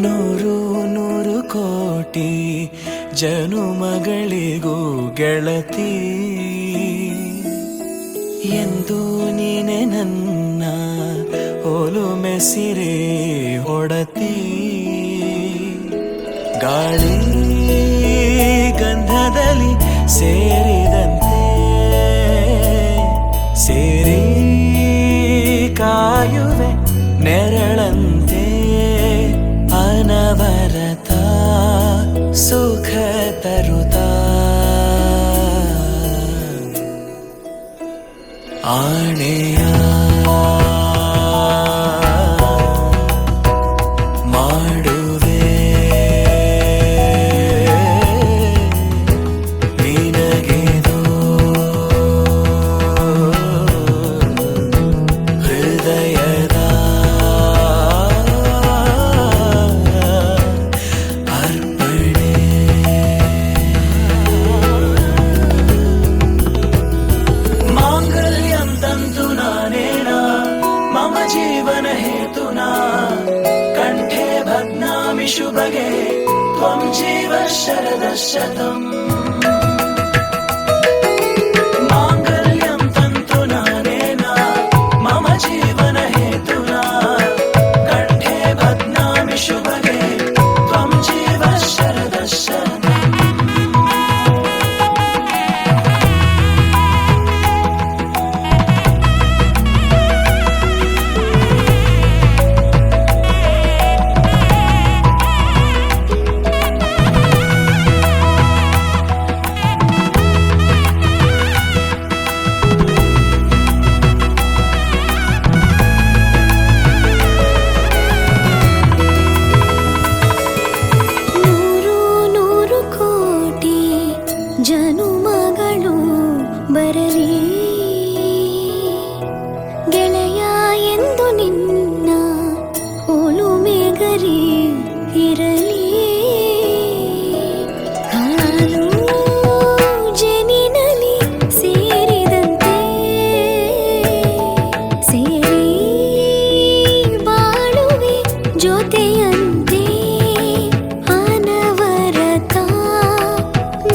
ನೂರು ನೂರು ಕೋಟಿ ಜನುಮಗಳಿಗೂ ಗೆಳತಿ ಎಂದು ನೀನೆ ನನ್ನ ಒಲುಮೆ ಸಿರೆ ಹೊಡತಿ. ಗಾಳಿ ಗಂಧದಲ್ಲಿ ಸೇರಿದಂತೆ ಸೇರಿ ಕಾಯುವೆ ನೆರಳಂತೆ ಅನವರತ ಸುಖ ತರುತ್ತಾ ಆಣೆಯ ಮಾಡುವೆ ನಿನಗೆದು ಹೃದಯದ ಅರ್ಪಣೆ. ಮಾಂಗಲ್ಯಂ ತಂತು ನಾನೇನ ಮಮ ಜೀವನ ಹೇತುನಾ ಕಂಠೆ ಭಗ್ನಾಮಿ ಶುಭಗೆ ತ್ವಂ ಜೀವ ಶರದಃ ಶತಂ. ಮಾಂಗಲ್ಯಂ ತಂತು ನಾನೇನ ಮಮ ಜೀವನ ಹೇತುನಾ ಕಂಠೆ ಭಗ್ನಾಮಿ ಶುಭಗೆ ತ್ವಂ ಜೀವ ಶರದಃ ಶತಂ. ಜನುಮಗಳು ಬರಲಿ ಗೆಳೆಯ ಎಂದು ನಿನ್ನ ಒಲುಮೆಗರಿ ಇರಲಿ. ಹಾಲು ಜನಿನಲಿ ಸೇರಿದಂತೆ ಸೇರಿ ಬಾಳುವೆ ಜೊತೆಯಂತೆ ಅನವರತ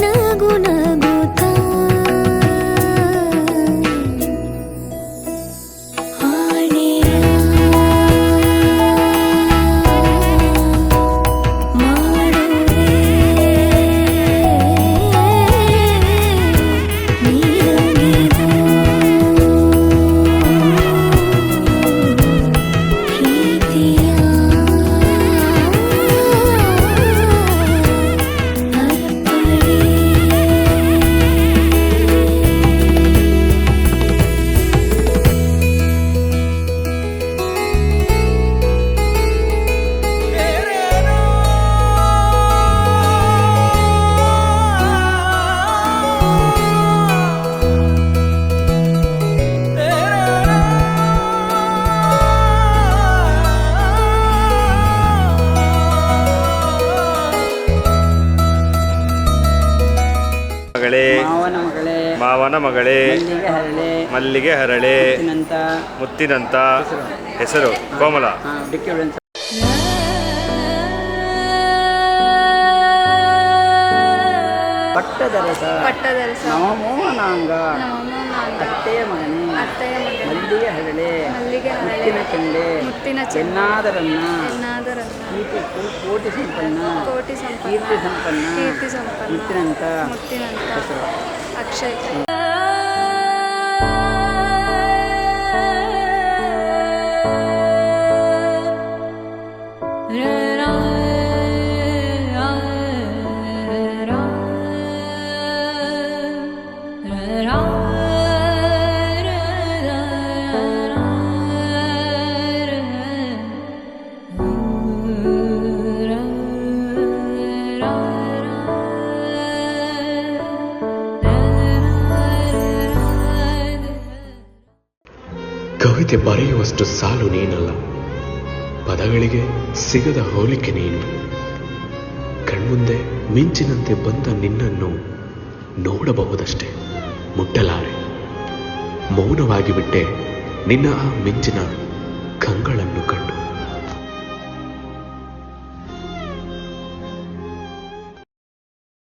ನಗು ನಗುತ್ತಾ ಆಣೆಯ ಮಾಡುವೆ ನೀನಗೆದು ಪ್ರೀತಿಯ ಮಗಳೇ ಮಾವನ ಮಗಳೇ ಮಾವನ ಮಗಳೇ ಮಲ್ಲಿಗೆ ಹರಳೆ ಮಲ್ಲಿಗೆ ಹರಳೆ ಮುತ್ತಿನಂತ ಹೆಸರು ಕೋಮಲ. ಡಿಕ್ಕಿ ಹೊಡೆಂತ ಪಟ್ಟದರಸ ನವಮೋಹನಾಂಗ ಅತ್ತೆಯ ಮಗನೇ ಮಲ್ಲಿಗೆ ಹರಳೆ ಮುತ್ತಿನ ಚೆಂಡೆ ಚೆನ್ನಾದರನ್ನ ಕೋಟಿ ಸಂಪನ್ನ ಕೀರ್ತಿ ಸಂಪನ್ನ ಮುತ್ತಿನಂತ ಹೆಸರು. ಅಕ್ಷಯ್ ಕವಿತೆ ಬರೆಯುವಷ್ಟು ಸಾಲು ನೀನಲ್ಲ, ಪದಗಳಿಗೆ ಸಿಗದ ಹೋಲಿಕೆ ನೀನು. ಕಣ್ಮುಂದೆ ಮಿಂಚಿನಂತೆ ಬಂದ ನಿನ್ನನ್ನು ನೋಡಬಹುದಷ್ಟೇ, ಮುಟ್ಟಲಾರೆ. ಮೌನವಾಗಿ ಬಿಟ್ಟೆ ನಿನ್ನ ಆ ಮಿಂಚಿನ ಕಂಗಳನ್ನು ಕಂಡು.